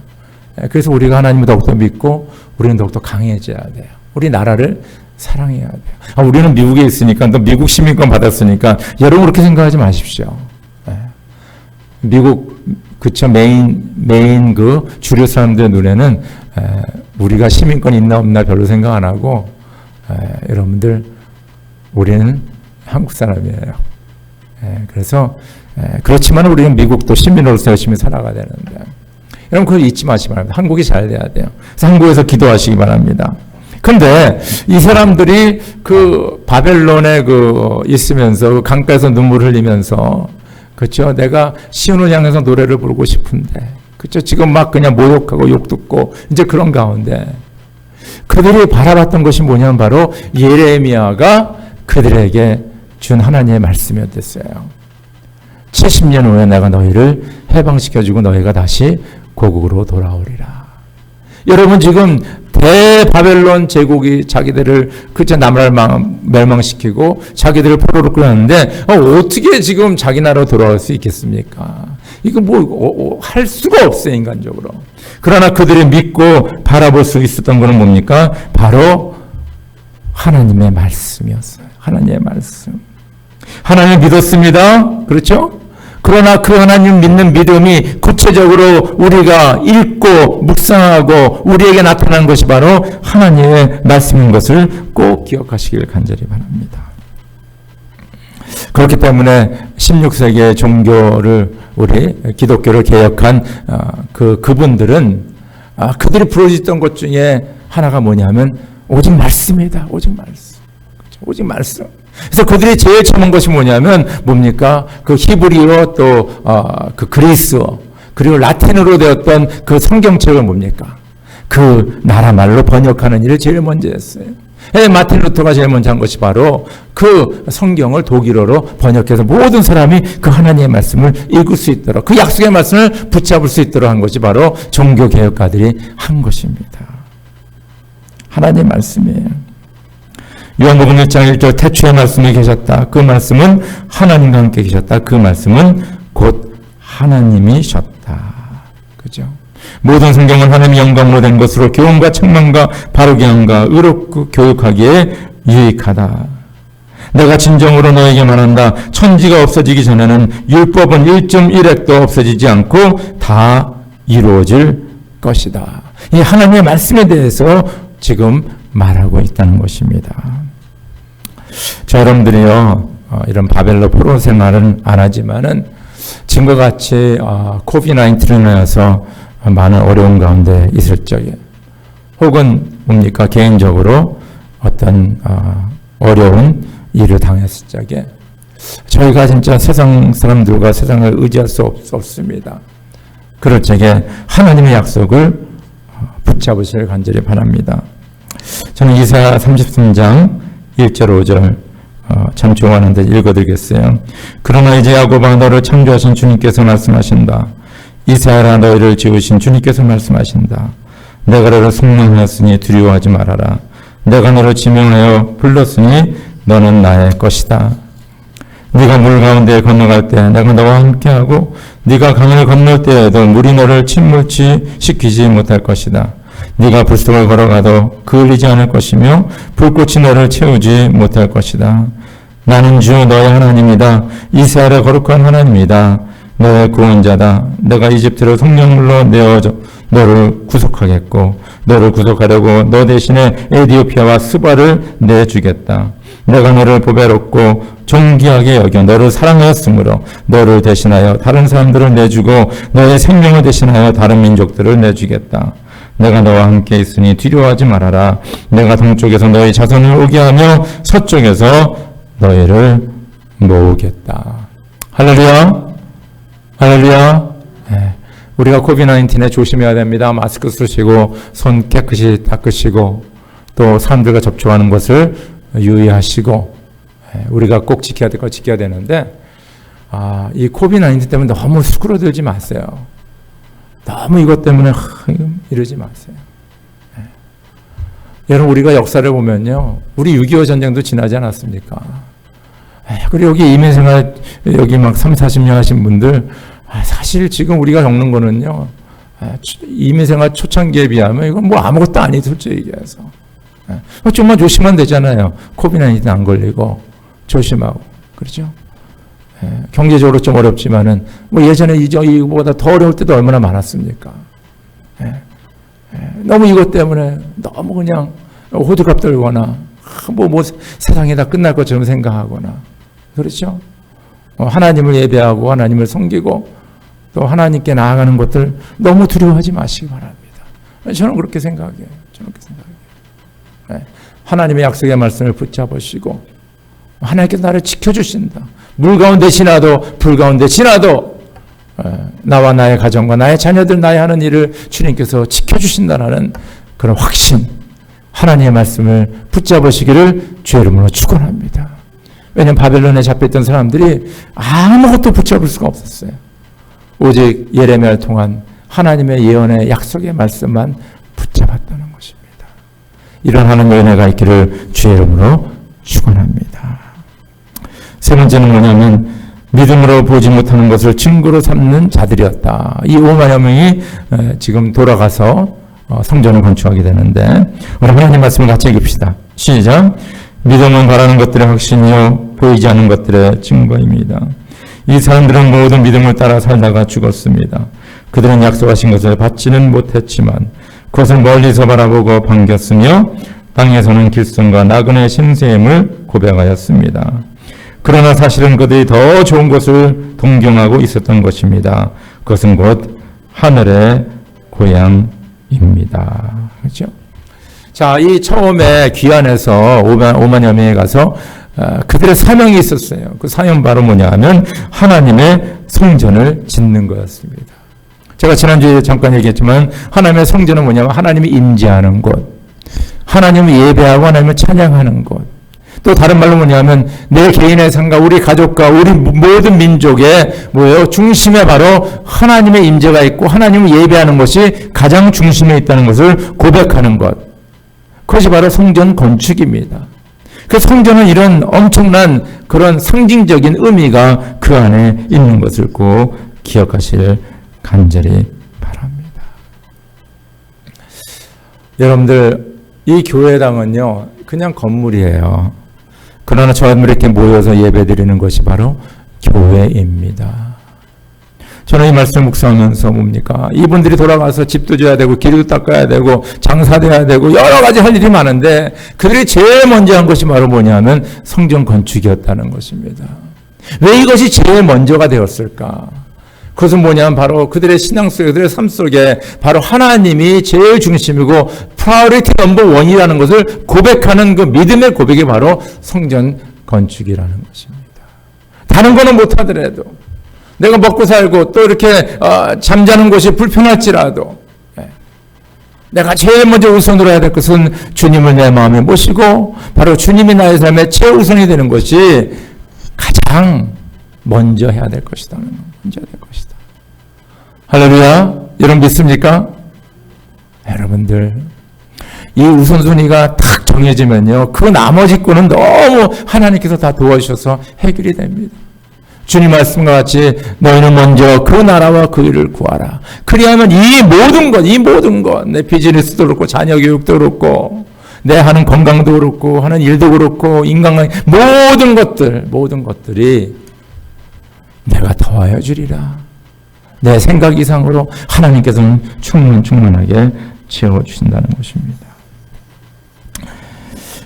그래서 우리가 하나님을 더욱더 믿고 우리는 더욱더 강해져야 돼요. 우리 나라를 사랑해야 돼요. 우리는 미국에 있으니까 또 미국 시민권 받았으니까 여러분 그렇게 생각하지 마십시오. 미국 그쵸 메인 그 주류 사람들의 눈에는 우리가 시민권이 있나 없나 별로 생각 안 하고 여러분들 우리는 한국 사람이에요. 그래서 그렇지만 우리는 미국도 시민으로서 열심히 살아가야 되는데 여러분 그걸 잊지 마시기 바랍니다. 한국이 잘 돼야 돼요. 그래서 한국에서 기도하시기 바랍니다. 근데 이 사람들이 그 바벨론에 있으면서 그 강가에서 눈물 흘리면서 그렇죠. 내가 시온을 향해서 노래를 부르고 싶은데 그렇죠. 지금 막 그냥 모욕하고 욕 듣고 이제 그런 가운데 그들이 바라봤던 것이 뭐냐면 바로 예레미야가 그들에게 준 하나님의 말씀이었어요. 70년 후에 내가 너희를 해방시켜주고 너희가 다시 고국으로 돌아오리라. 여러분 지금 대바벨론 제국이 자기들을 그저 나라를 멸망시키고 자기들을 포로로 끌었는데 어떻게 지금 자기 나라로 돌아올 수 있겠습니까? 이거 할 수가 없어요, 인간적으로. 그러나 그들이 믿고 바라볼 수 있었던 것은 뭡니까? 바로 하나님의 말씀이었어요. 하나님의 말씀. 하나님 믿었습니다. 그렇죠? 그러나 그 하나님 믿는 믿음이 구체적으로 우리가 읽고 묵상하고 우리에게 나타나는 것이 바로 하나님의 말씀인 것을 꼭 기억하시길 간절히 바랍니다. 그렇기 때문에 16세기의 종교를 우리 기독교를 개혁한 그분들은 그들이 부르짖던 것 중에 하나가 뭐냐면 오직 말씀이다. 오직 말씀. 오직 말씀. 그래서 그들이 제일 처음 것이 뭐냐면 뭡니까? 그 히브리어 또 그 그리스어 그리고 라틴어로 되었던 그 성경책을 뭡니까? 그 나라 말로 번역하는 일을 제일 먼저 했어요. 마틴 루터가 제일 먼저 한 것이 바로 그 성경을 독일어로 번역해서 모든 사람이 그 하나님의 말씀을 읽을 수 있도록 그 약속의 말씀을 붙잡을 수 있도록 한 것이 바로 종교개혁가들이 한 것입니다. 하나님의 말씀이에요. 요한복음 1장 1절 태초에 말씀이 계셨다. 그 말씀은 하나님과 함께 계셨다. 그 말씀은 곧 하나님이셨다. 그죠? 모든 성경은 하나님의 영광으로 된 것으로 교훈과 책망과 바르게 함과 의롭고 교육하기에 유익하다. 내가 진정으로 너에게 말한다. 천지가 없어지기 전에는 율법은 1.1획도 없어지지 않고 다 이루어질 것이다. 이 하나님의 말씀에 대해서 지금 말하고 있다는 것입니다. 자, 여러분들이요, 이런 바벨론 포로 생활은 안 하지만은 지금과 같이 코비드-19로 인해서 많은 어려운 가운데 있을 적에 혹은 뭡니까 개인적으로 어떤 어려운 일을 당했을 적에 저희가 진짜 세상 사람들과 세상을 의지할 수 없습니다. 그럴 적에 하나님의 약속을 붙잡으시길 간절히 바랍니다. 저는 이사야 33장 1절 5절 참 좋아하는데 읽어드리겠어요. 그러나 이제 야곱아 너를 창조하신 주님께서 말씀하신다. 이스라엘아 너희를 지으신 주님께서 말씀하신다. 내가 너를 성명하였으니 두려워하지 말아라. 내가 너를 지명하여 불렀으니 너는 나의 것이다. 네가 물 가운데 건너갈 때 내가 너와 함께하고 네가 강을 건널 때에도 물이 너를 침몰치 시키지 못할 것이다. 네가 불속을 걸어가도 그을리지 않을 것이며 불꽃이 너를 채우지 못할 것이다. 나는 주 너의 하나님이다. 이스라엘의 거룩한 하나님이다. 너의 구원자다. 내가 이집트를 성령물로 내어 너를 구속하겠고 너를 구속하려고 너 대신에 에디오피아와 스바를 내주겠다. 내가 너를 보배롭고 존귀하게 여겨 너를 사랑하였으므로 너를 대신하여 다른 사람들을 내주고 너의 생명을 대신하여 다른 민족들을 내주겠다. 내가 너와 함께 있으니 두려워하지 말아라. 내가 동쪽에서 너희 자손을 오게 하며 서쪽에서 너희를 모으겠다. 할렐루야. 할렐루야. 네. 우리가 코비드-19에 조심해야 됩니다. 마스크 쓰시고 손 깨끗이 닦으시고 또 사람들과 접촉하는 것을 유의하시고 우리가 꼭 지켜야 될 거 지켜야 되는데 이 코비드-19 때문에 너무 수그러들지 마세요. 너무 이것 때문에 이러지 마세요. 여러분 우리가 역사를 보면요. 우리 6.25 전쟁도 지나지 않았습니까? 그리고 여기 이민생활 여기 막 30-40년 하신 분들 사실 지금 우리가 겪는 거는요. 이민생활 초창기에 비하면 이건 뭐 아무것도 아니죠. 솔직히 얘기해서. 좀만 조심하면 되잖아요. 코비드-19 안 걸리고 조심하고. 그렇죠? 경제적으로 좀 어렵지만은 뭐 예전에 이거보다 더 어려울 때도 얼마나 많았습니까? 너무 이것 때문에 너무 그냥 호들갑 떨거나 뭐 세상이 다 끝날 것처럼 생각하거나 그렇죠? 하나님을 예배하고 하나님을 섬기고 또 하나님께 나아가는 것들 너무 두려워하지 마시기 바랍니다. 저는 그렇게 생각해요. 하나님의 약속의 말씀을 붙잡으시고 하나님께서 나를 지켜주신다. 물 가운데 지나도 불 가운데 지나도 나와 나의 가정과 나의 자녀들 나의 하는 일을 주님께서 지켜주신다는 그런 확신, 하나님의 말씀을 붙잡으시기를 주의 이름으로 축원합니다. 왜냐하면 바벨론에 잡혔던 사람들이 아무것도 붙잡을 수가 없었어요. 오직 예레미야를 통한 하나님의 예언의 약속의 말씀만 붙잡았다는 것입니다. 이런 하나님의 은혜가 있기를 주의 이름으로 축원합니다. 세 번째는 뭐냐면 믿음으로 보지 못하는 것을 증거로 삼는 자들이었다. 이 5만여 명이 지금 돌아가서 성전을 건축하게 되는데 우리 하나님 말씀을 같이 읽읍시다. 시작. 믿음은 바라는 것들의 확신이요 보이지 않는 것들의 증거입니다. 이 사람들은 모든 믿음을 따라 살다가 죽었습니다. 그들은 약속하신 것을 받지는 못했지만 그것을 멀리서 바라보고 반겼으며 땅에서는 길선과 나그네 신세임을 고백하였습니다. 그러나 사실은 그들이 더 좋은 것을 동경하고 있었던 것입니다. 그것은 곧 하늘의 고향입니다. 그렇죠? 자, 이 처음에 귀환해서 5만여 명에 가서 그들의 사명이 있었어요. 그 사명 바로 뭐냐 하면 하나님의 성전을 짓는 거였습니다. 제가 지난주에 잠깐 얘기했지만 하나님의 성전은 뭐냐면 하나님이 임재하는 곳, 하나님을 예배하고 하나님을 찬양하는 곳, 또 다른 말로 뭐냐면 내 개인의 삶과 우리 가족과 우리 모든 민족의 뭐예요? 중심에 바로 하나님의 임재가 있고 하나님을 예배하는 것이 가장 중심에 있다는 것을 고백하는 것. 그것이 바로 성전 건축입니다. 그 성전은 이런 엄청난 그런 상징적인 의미가 그 안에 있는 것을 꼭 기억하실 간절히 바랍니다. 여러분들, 이 교회당은요, 그냥 건물이에요. 그러나 저희들이 이렇게 모여서 예배드리는 것이 바로 교회입니다. 저는 이 말씀을 묵상하면서 뭡니까? 이분들이 돌아가서 집도 줘야 되고 길도 닦아야 되고 장사도 해야 되고 여러 가지 할 일이 많은데 그들이 제일 먼저 한 것이 바로 뭐냐면 성전 건축이었다는 것입니다. 왜 이것이 제일 먼저가 되었을까? 그것은 뭐냐면 바로 그들의 신앙 속에, 그들의 삶 속에 바로 하나님이 제일 중심이고 프라이어리티 넘버 원이라는 것을 고백하는 그 믿음의 고백이 바로 성전 건축이라는 것입니다. 다른 거는 못하더라도 내가 먹고 살고 또 이렇게 잠자는 곳이 불편할지라도 내가 제일 먼저 우선으로 해야 될 것은 주님을 내 마음에 모시고 바로 주님이 나의 삶의 최우선이 되는 것이 가장 먼저 해야 될 것이다. 먼저 해야 될 것이다. 할렐루야. 여러분 믿습니까? 여러분들 이 우선순위가 딱 정해지면요 그 나머지 거는 너무 하나님께서 다 도와주셔서 해결이 됩니다. 주님 말씀과 같이 너희는 먼저 그 나라와 그 일을 구하라. 그리하면 이 모든 것, 내 비즈니스도 그렇고 자녀 교육도 그렇고 내 하는 건강도 그렇고 하는 일도 그렇고 인간관계 모든 것들이 내가 더하여 주리라. 내 생각 이상으로 하나님께서는 충만하게 채워주신다는 것입니다.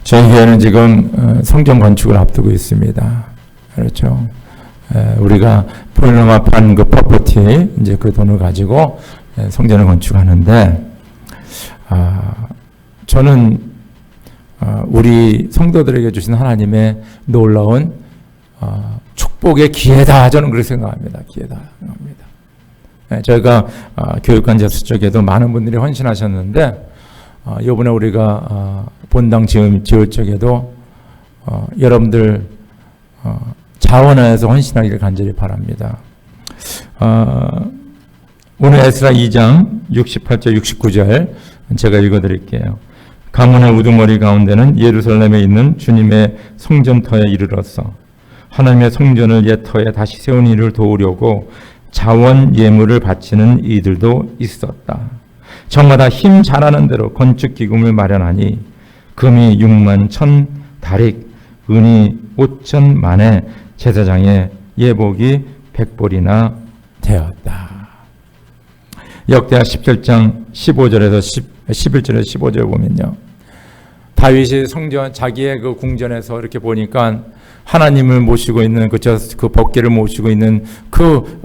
저희 교회는 지금 성전 건축을 앞두고 있습니다. 그렇죠. 우리가 포일러마판 그 프로퍼티 이제 그 돈을 가지고 성전을 건축하는데 저는 우리 성도들에게 주신 하나님의 놀라운 축복의 기회다. 저는 그렇게 생각합니다. 기회다. 저희가 교육관제수 쪽에도 많은 분들이 헌신하셨는데 이번에 우리가 본당 지을 적에도 여러분들 자원하여서 헌신하기를 간절히 바랍니다. 오늘 에스라 2장 68절 69절 제가 읽어드릴게요. 가문의 우두머리 가운데는 예루살렘에 있는 주님의 성전터에 이르러서 하나님의 성전을 옛 터에 다시 세운 이를 도우려고 자원 예물을 바치는 이들도 있었다. 저마다 힘 잘하는 대로 건축 기금을 마련하니 금이 6만 1,000 다릭, 은이 5,000만에 제사장의 예복이 100벌이나 되었다. 역대하 17장 15절에서 11절에 15절에 보면요. 다윗이 성전 자기의 그 궁전에서 이렇게 보니까 하나님을 모시고 있는 그 법궤를 모시고 있는 그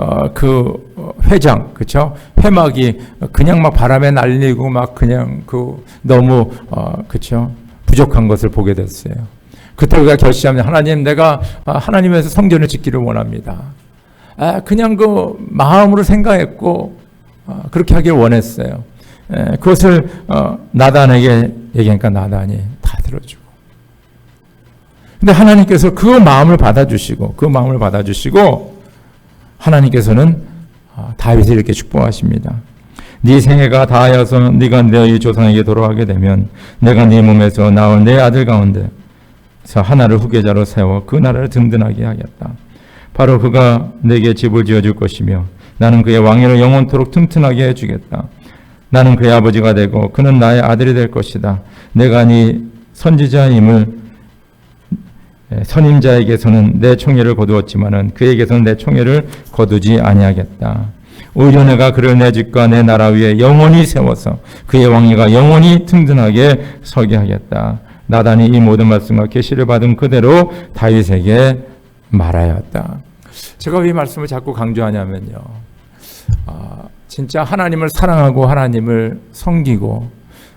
회장, 그렇죠? 회막이 그냥 막 바람에 날리고 막 그냥 너무 그렇죠? 부족한 것을 보게 됐어요. 그때 그가 결심하면 하나님, 내가 하나님에서 성전을 짓기를 원합니다. 그냥 그 마음으로 생각했고 그렇게 하길 원했어요. 그것을 나단에게 얘기하니까 나단이 다 들어주고. 근데 하나님께서 그 마음을 받아주시고 하나님께서는 다윗을 이렇게 축복하십니다. 네 생애가 다하여서 네가 너희 조상에게 돌아가게 되면 내가 네 몸에서 낳은 내 아들 가운데서 하나를 후계자로 세워 그 나라를 든든하게 하겠다. 바로 그가 내게 집을 지어줄 것이며 나는 그의 왕위를 영원토록 튼튼하게 해주겠다. 나는 그의 아버지가 되고 그는 나의 아들이 될 것이다. 내가 네 선지자임을 선임자에게서는 내 총애를 거두었지만은 그에게서는 내 총애를 거두지 아니하겠다. 오히려 내가 그를 내 집과 내 나라 위에 영원히 세워서 그의 왕위가 영원히 튼튼하게 서게 하겠다. 나단이 이 모든 말씀과 계시를 받은 그대로 다윗에게 말하였다. 제가 왜 이 말씀을 자꾸 강조하냐면요. 진짜 하나님을 사랑하고 하나님을 섬기고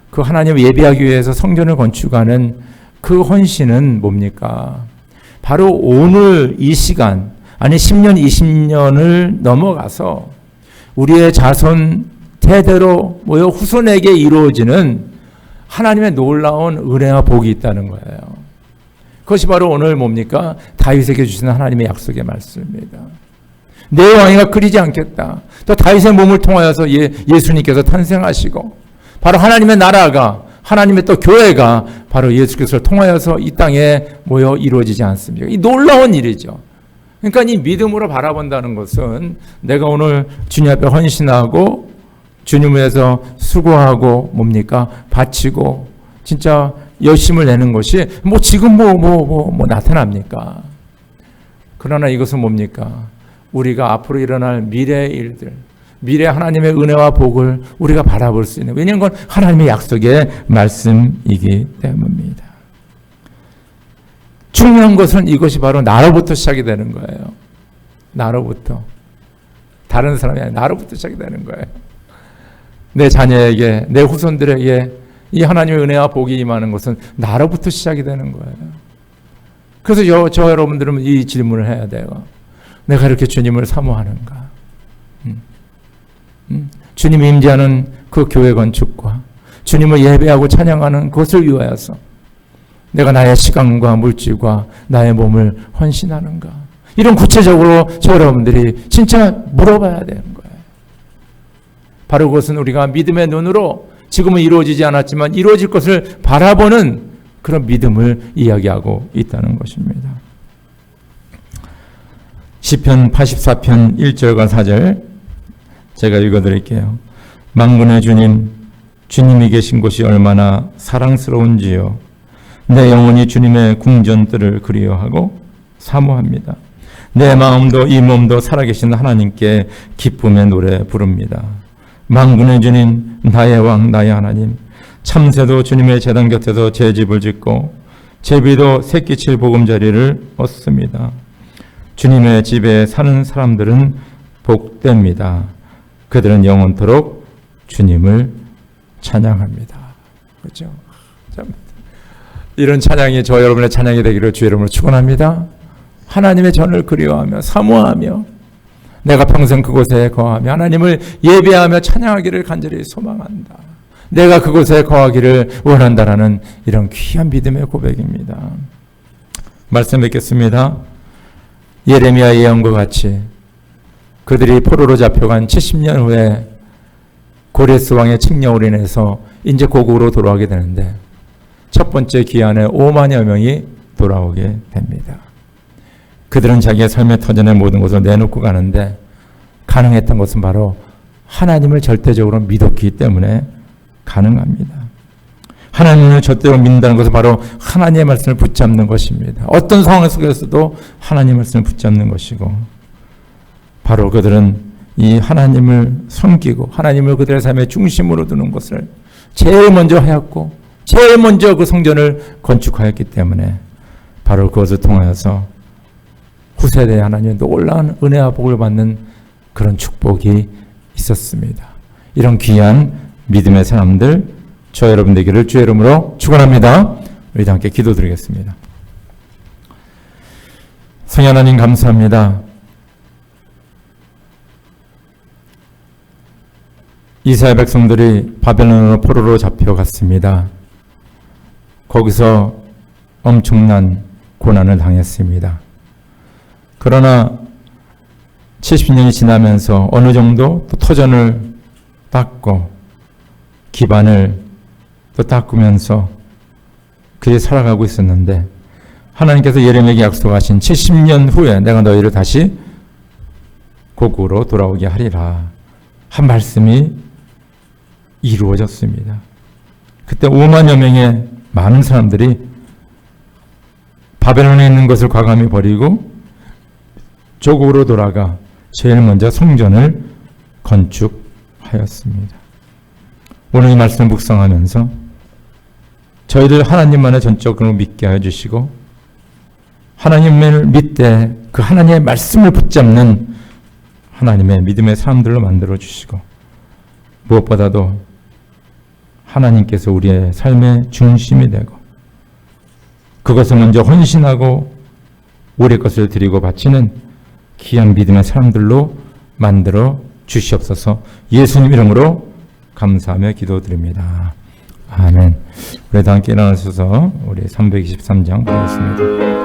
그 하나님을 예배하기 위해서 성전을 건축하는 그 헌신은 뭡니까? 바로 오늘 이 시간, 아니 10년, 20년을 넘어가서 우리의 자손 대대로 모여 후손에게 이루어지는 하나님의 놀라운 은혜와 복이 있다는 거예요. 그것이 바로 오늘 뭡니까? 다윗에게 주시는 하나님의 약속의 말씀입니다. 내 왕위가 끓이지 않겠다. 또 다윗의 몸을 통하여서 예수님께서 탄생하시고 바로 하나님의 나라가 하나님의 또 교회가 바로 예수 그리스도를 통하여서 이 땅에 모여 이루어지지 않습니까? 이 놀라운 일이죠. 그러니까 이 믿음으로 바라본다는 것은 내가 오늘 주님 앞에 헌신하고 주님 위해서 수고하고 뭡니까? 바치고 진짜 열심을 내는 것이 뭐 지금 뭐 나타납니까? 그러나 이것은 뭡니까? 우리가 앞으로 일어날 미래의 일들, 미래 하나님의 은혜와 복을 우리가 바라볼 수 있는, 왜냐하면 그건 하나님의 약속의 말씀이기 때문입니다. 중요한 것은 이것이 바로 나로부터 시작이 되는 거예요. 나로부터. 다른 사람이 아니라 나로부터 시작이 되는 거예요. 내 자녀에게, 내 후손들에게 이 하나님의 은혜와 복이 임하는 것은 나로부터 시작이 되는 거예요. 그래서 저 여러분들은 이 질문을 해야 돼요. 내가 이렇게 주님을 사모하는가? 주님이 임재하는 그 교회 건축과 주님을 예배하고 찬양하는 그것을 위하여서 내가 나의 시간과 물질과 나의 몸을 헌신하는가? 이런 구체적으로 저 여러분들이 진짜 물어봐야 되는 거예요. 바로 그것은 우리가 믿음의 눈으로 지금은 이루어지지 않았지만 이루어질 것을 바라보는 그런 믿음을 이야기하고 있다는 것입니다. 시편 84편 1절과 4절 제가 읽어드릴게요. 만군의 주님, 주님이 계신 곳이 얼마나 사랑스러운지요. 내 영혼이 주님의 궁전들을 그리워하고 사모합니다. 내 마음도 이 몸도 살아계신 하나님께 기쁨의 노래 부릅니다. 만군의 주님, 나의 왕, 나의 하나님, 참새도 주님의 제단 곁에서 제 집을 짓고 제비도 새끼칠 보금자리를 얻습니다. 주님의 집에 사는 사람들은 복됩니다. 그들은 영원토록 주님을 찬양합니다. 그렇죠? 참, 이런 찬양이 저 여러분의 찬양이 되기를 주 이름으로 축원합니다. 하나님의 전을 그리워하며 사모하며 내가 평생 그곳에 거하며 하나님을 예배하며 찬양하기를 간절히 소망한다. 내가 그곳에 거하기를 원한다라는 이런 귀한 믿음의 고백입니다. 말씀 뵙겠습니다. 예레미야 예언과 같이 그들이 포로로 잡혀간 70년 후에 고레스 왕의 칙령으로 인해서 이제 고국으로 돌아오게 되는데 첫 번째 기한에 5만여 명이 돌아오게 됩니다. 그들은 자기의 삶의 터전의 모든 것을 내놓고 가는데 가능했던 것은 바로 하나님을 절대적으로 믿었기 때문에 가능합니다. 하나님을 절대로 믿는다는 것은 바로 하나님의 말씀을 붙잡는 것입니다. 어떤 상황 속에서도 하나님의 말씀을 붙잡는 것이고 바로 그들은 이 하나님을 섬기고 하나님을 그들의 삶의 중심으로 두는 것을 제일 먼저 하였고 제일 먼저 그 성전을 건축하였기 때문에 바로 그것을 통하여서 후세대 하나님의 놀라운 은혜와 복을 받는 그런 축복이 있었습니다. 이런 귀한 믿음의 사람들 저 여러분 되기를 주의 이름으로 축원합니다. 우리 다 함께 기도드리겠습니다. 성령 하나님 감사합니다. 이스라엘 백성들이 바벨론으로 포로로 잡혀갔습니다. 거기서 엄청난 고난을 당했습니다. 그러나 70년이 지나면서 어느 정도 또 터전을 닦고 기반을 또 닦으면서 그에 살아가고 있었는데 하나님께서 예레미야에게 약속하신 70년 후에 내가 너희를 다시 고국으로 돌아오게 하리라 한 말씀이 이루어졌습니다. 그때 5만여 명의 많은 사람들이 바벨론에 있는 것을 과감히 버리고 조국으로 돌아가 제일 먼저 성전을 건축하였습니다. 오늘 이 말씀을 묵상하면서 저희들 하나님만을 전적으로 믿게 하여 주시고 하나님을 믿되 그 하나님의 말씀을 붙잡는 하나님의 믿음의 사람들로 만들어 주시고 무엇보다도 하나님께서 우리의 삶의 중심이 되고 그것을 먼저 헌신하고 우리 것을 드리고 바치는 귀한 믿음의 사람들로 만들어 주시옵소서. 예수님 이름으로 감사하며 기도드립니다. 아멘. 우리 다 함께 일어나셔서 우리 323장 보겠습니다.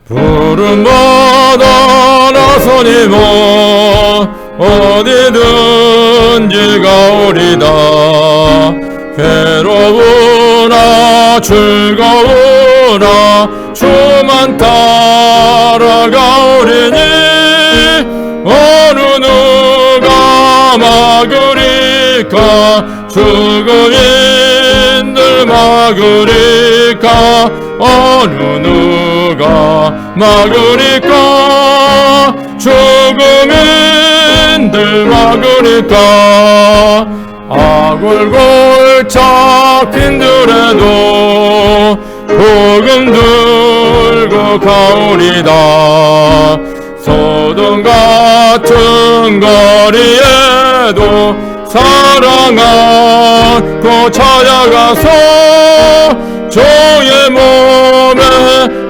부름받아 나서니모 어디든지 가오리다. 괴로우나 즐거우나 주만 따라가오리니 어느 누가 막으리까. 죽음인들 막으리까. 어느 누가 막으리까. 죽음인들 막으리까. 아굴골 잡힌 들에도 복음 들고 가오리다. 소돔 같은 거리에도 사랑하고 찾아가서 종의 몸에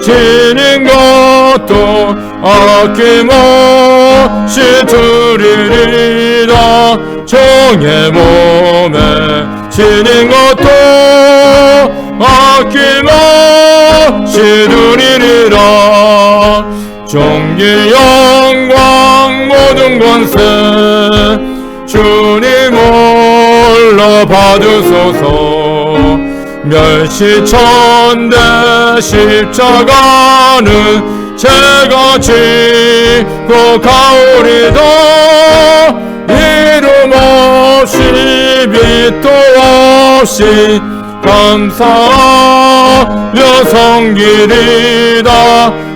지닌 것도 아낌없이 드리리라. 종의 몸에 지닌 것도 아낌없이 드리리라. 존귀 영광 모든 권세 주님 홀로 받으소서. 멸시천대 십자가는 제가 지고 가오리다. 이름 없이 빛도 없이 감사하며 섬기리다.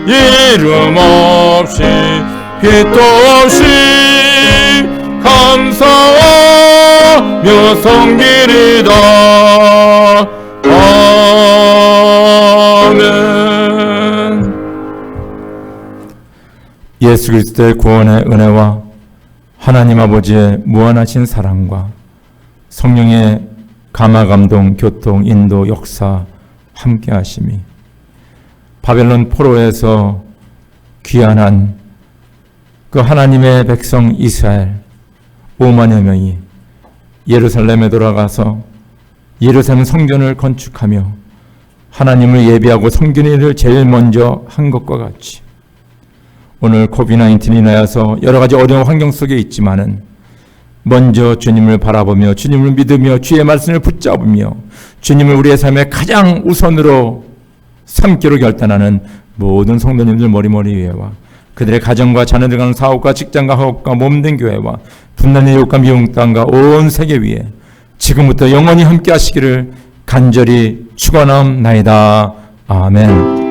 이름 없이 빛도 없이 감사하며 섬기리다. 아멘. 예수 그리스도의 구원의 은혜와 하나님 아버지의 무한하신 사랑과 성령의 감화, 감동, 교통, 인도, 역사 함께 하심이 바벨론 포로에서 귀환한 그 하나님의 백성 이스라엘 5만여 명이 예루살렘에 돌아가서 예루살렘 성전을 건축하며 하나님을 예배하고 섬기는 일을 제일 먼저 한 것과 같이 오늘 코비드-19이 나서 여러 가지 어려운 환경 속에 있지만은 먼저 주님을 바라보며 주님을 믿으며 주의 말씀을 붙잡으며 주님을 우리의 삶의 가장 우선으로 삼기로 결단하는 모든 성도님들 머리머리 위에와 그들의 가정과 자녀들 가는 사업과 직장과 학업과 몸된 교회와 분단의 욕과 미움 땅과 온 세계 위에 지금부터 영원히 함께 하시기를 간절히 축원하옵나이다. 아멘.